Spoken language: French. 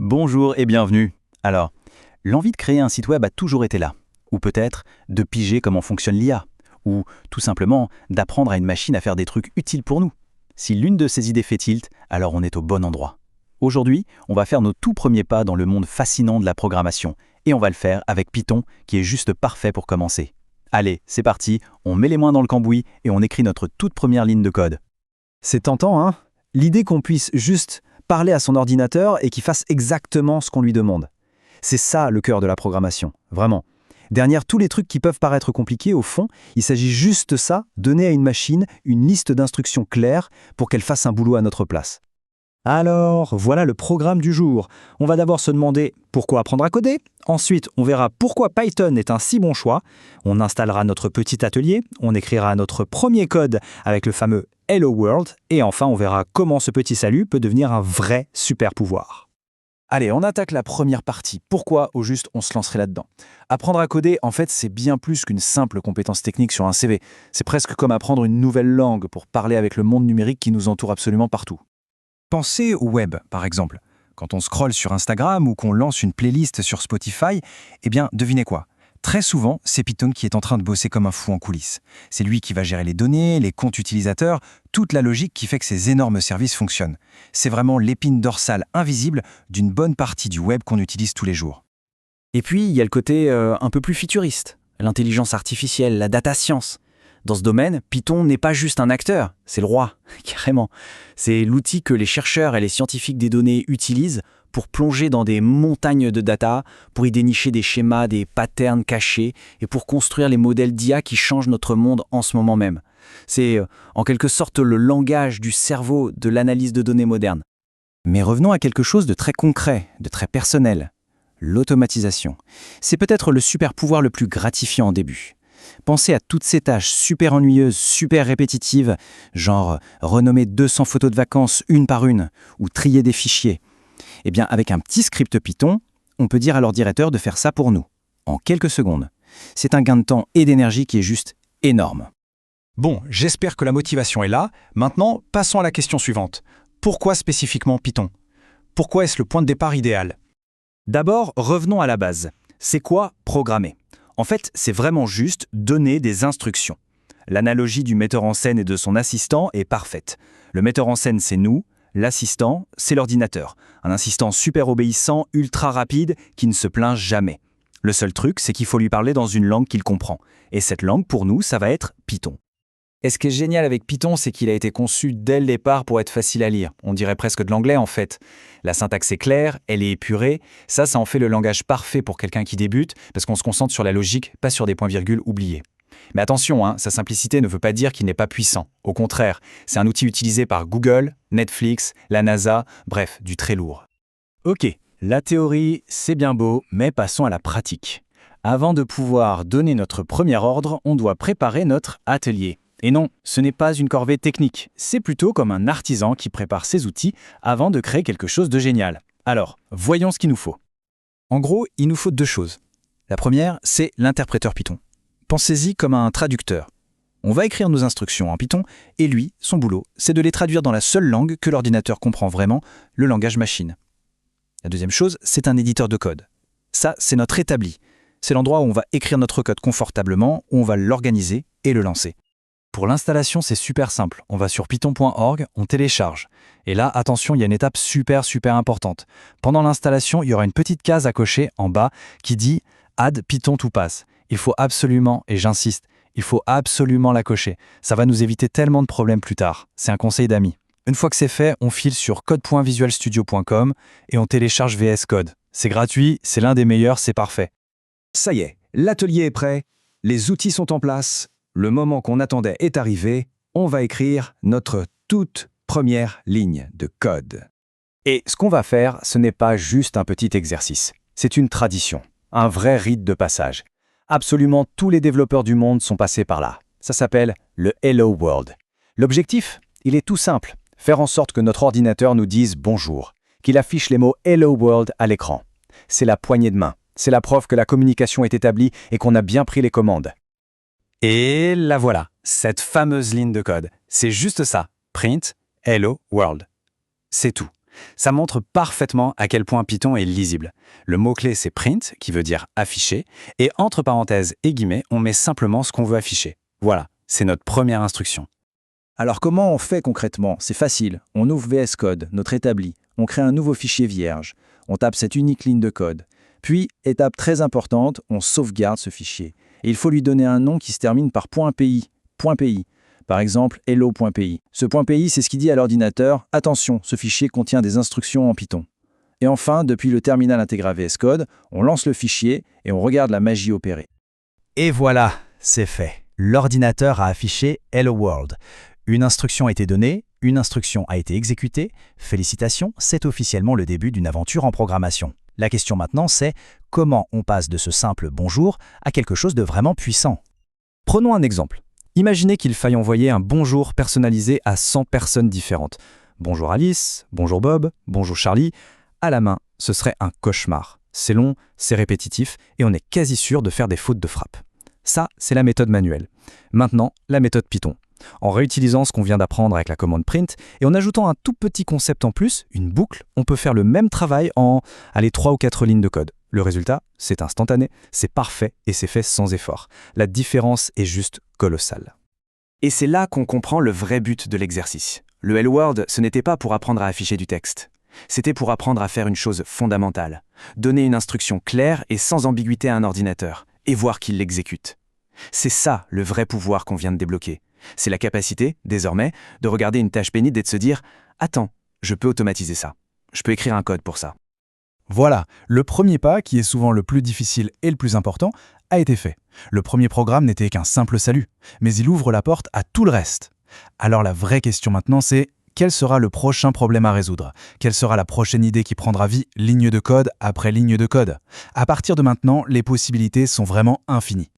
Bonjour et bienvenue. Alors, l'envie de créer un site web a toujours été là. Ou peut-être de piger comment fonctionne l'IA. Ou tout simplement d'apprendre à une machine à faire des trucs utiles pour nous. Si l'une de ces idées fait tilt, alors on est au bon endroit. Aujourd'hui, on va faire nos tout premiers pas dans le monde fascinant de la programmation. Et on va le faire avec Python, qui est juste parfait pour commencer. Allez, c'est parti, on met les mains dans le cambouis et on écrit notre toute première ligne de code. C'est tentant, hein? L'idée qu'on puisse juste parler à son ordinateur et qu'il fasse exactement ce qu'on lui demande. C'est ça le cœur de la programmation, vraiment. Derrière tous les trucs qui peuvent paraître compliqués, au fond, il s'agit juste de ça, donner à une machine une liste d'instructions claires pour qu'elle fasse un boulot à notre place. Alors, voilà le programme du jour. On va d'abord se demander pourquoi apprendre à coder. Ensuite, on verra pourquoi Python est un si bon choix. On installera notre petit atelier. On écrira notre premier code avec le fameux Hello World. Et enfin, on verra comment ce petit salut peut devenir un vrai super pouvoir. Allez, on attaque la première partie. Pourquoi, au juste, on se lancerait là-dedans? Apprendre à coder, en fait, c'est bien plus qu'une simple compétence technique sur un CV. C'est presque comme apprendre une nouvelle langue pour parler avec le monde numérique qui nous entoure absolument partout. Pensez au web, par exemple. Quand on scrolle sur Instagram ou qu'on lance une playlist sur Spotify, eh bien, devinez quoi? Très souvent, c'est Python qui est en train de bosser comme un fou en coulisses. C'est lui qui va gérer les données, les comptes utilisateurs, toute la logique qui fait que ces énormes services fonctionnent. C'est vraiment l'épine dorsale invisible d'une bonne partie du web qu'on utilise tous les jours. Et puis, il y a le côté un peu plus futuriste, l'intelligence artificielle, la data science. Dans ce domaine, Python n'est pas juste un acteur, c'est le roi, carrément. C'est l'outil que les chercheurs et les scientifiques des données utilisent pour plonger dans des montagnes de data, pour y dénicher des schémas, des patterns cachés, et pour construire les modèles d'IA qui changent notre monde en ce moment même. C'est en quelque sorte le langage du cerveau de l'analyse de données moderne. Mais revenons à quelque chose de très concret, de très personnel. L'automatisation. C'est peut-être le super pouvoir le plus gratifiant en début. Pensez à toutes ces tâches super ennuyeuses, super répétitives, genre renommer 200 photos de vacances une par une, ou trier des fichiers. Eh bien, avec un petit script Python, on peut dire à l'ordinateur de faire ça pour nous, en quelques secondes. C'est un gain de temps et d'énergie qui est juste énorme. Bon, j'espère que la motivation est là. Maintenant, passons à la question suivante. Pourquoi spécifiquement Python? Pourquoi est-ce le point de départ idéal? D'abord, revenons à la base. C'est quoi programmer? En fait, c'est vraiment juste donner des instructions. L'analogie du metteur en scène et de son assistant est parfaite. Le metteur en scène, c'est nous. L'assistant, c'est l'ordinateur. Un assistant super obéissant, ultra rapide, qui ne se plaint jamais. Le seul truc, c'est qu'il faut lui parler dans une langue qu'il comprend. Et cette langue, pour nous, ça va être Python. Et ce qui est génial avec Python, c'est qu'il a été conçu dès le départ pour être facile à lire. On dirait presque de l'anglais en fait. La syntaxe est claire, elle est épurée. Ça en fait le langage parfait pour quelqu'un qui débute, parce qu'on se concentre sur la logique, pas sur des points-virgules oubliés. Mais attention, sa simplicité ne veut pas dire qu'il n'est pas puissant. Au contraire, c'est un outil utilisé par Google, Netflix, la NASA, bref, du très lourd. Ok, la théorie, c'est bien beau, mais passons à la pratique. Avant de pouvoir donner notre premier ordre, on doit préparer notre atelier. Et non, ce n'est pas une corvée technique, c'est plutôt comme un artisan qui prépare ses outils avant de créer quelque chose de génial. Alors, voyons ce qu'il nous faut. En gros, il nous faut deux choses. La première, c'est l'interpréteur Python. Pensez-y comme un traducteur. On va écrire nos instructions en Python, et lui, son boulot, c'est de les traduire dans la seule langue que l'ordinateur comprend vraiment, le langage machine. La deuxième chose, c'est un éditeur de code. Ça, c'est notre établi. C'est l'endroit où on va écrire notre code confortablement, où on va l'organiser et le lancer. Pour l'installation, c'est super simple. On va sur python.org, on télécharge. Et là, attention, il y a une étape super importante. Pendant l'installation, il y aura une petite case à cocher en bas qui dit « Add Python to Pass ». Il faut absolument, et j'insiste, il faut absolument la cocher. Ça va nous éviter tellement de problèmes plus tard. C'est un conseil d'amis. Une fois que c'est fait, on file sur code.visualstudio.com et on télécharge VS Code. C'est gratuit, c'est l'un des meilleurs, c'est parfait. Ça y est, l'atelier est prêt, les outils sont en place, le moment qu'on attendait est arrivé, on va écrire notre toute première ligne de code. Et ce qu'on va faire, ce n'est pas juste un petit exercice. C'est une tradition, un vrai rite de passage. Absolument tous les développeurs du monde sont passés par là. Ça s'appelle le Hello World. L'objectif, il est tout simple. Faire en sorte que notre ordinateur nous dise bonjour, qu'il affiche les mots Hello World à l'écran. C'est la poignée de main. C'est la preuve que la communication est établie et qu'on a bien pris les commandes. Et la voilà, cette fameuse ligne de code. C'est juste ça. Print Hello World. C'est tout. Ça montre parfaitement à quel point Python est lisible. Le mot-clé, c'est print, qui veut dire afficher, et entre parenthèses et guillemets, on met simplement ce qu'on veut afficher. Voilà, c'est notre première instruction. Alors comment on fait concrètement? C'est facile. On ouvre VS Code, notre établi. On crée un nouveau fichier vierge. On tape cette unique ligne de code. Puis, étape très importante, on sauvegarde ce fichier. Et il faut lui donner un nom qui se termine par .pi. .pi. Par exemple, hello.pi. Ce .pi, c'est ce qui dit à l'ordinateur « Attention, ce fichier contient des instructions en Python ». Et enfin, depuis le terminal intégré VS Code, on lance le fichier et on regarde la magie opérer. Et voilà, c'est fait. L'ordinateur a affiché Hello World. Une instruction a été donnée, une instruction a été exécutée. Félicitations, c'est officiellement le début d'une aventure en programmation. La question maintenant, c'est comment on passe de ce simple bonjour à quelque chose de vraiment puissant. Prenons un exemple. Imaginez qu'il faille envoyer un bonjour personnalisé à 100 personnes différentes. Bonjour Alice, bonjour Bob, bonjour Charlie. À la main, ce serait un cauchemar. C'est long, c'est répétitif et on est quasi sûr de faire des fautes de frappe. Ça, c'est la méthode manuelle. Maintenant, la méthode Python. En réutilisant ce qu'on vient d'apprendre avec la commande print et en ajoutant un tout petit concept en plus, une boucle, on peut faire le même travail en 3 ou 4 lignes de code. Le résultat, c'est instantané, c'est parfait et c'est fait sans effort. La différence est juste colossale. Et c'est là qu'on comprend le vrai but de l'exercice. Le Hello World, ce n'était pas pour apprendre à afficher du texte. C'était pour apprendre à faire une chose fondamentale. Donner une instruction claire et sans ambiguïté à un ordinateur, et voir qu'il l'exécute. C'est ça le vrai pouvoir qu'on vient de débloquer. C'est la capacité, désormais, de regarder une tâche pénible et de se dire « Attends, je peux automatiser ça. Je peux écrire un code pour ça. » Voilà, le premier pas, qui est souvent le plus difficile et le plus important, a été fait. Le premier programme n'était qu'un simple salut, mais il ouvre la porte à tout le reste. Alors la vraie question maintenant, c'est quel sera le prochain problème à résoudre? Quelle sera la prochaine idée qui prendra vie ligne de code après ligne de code? À partir de maintenant, les possibilités sont vraiment infinies.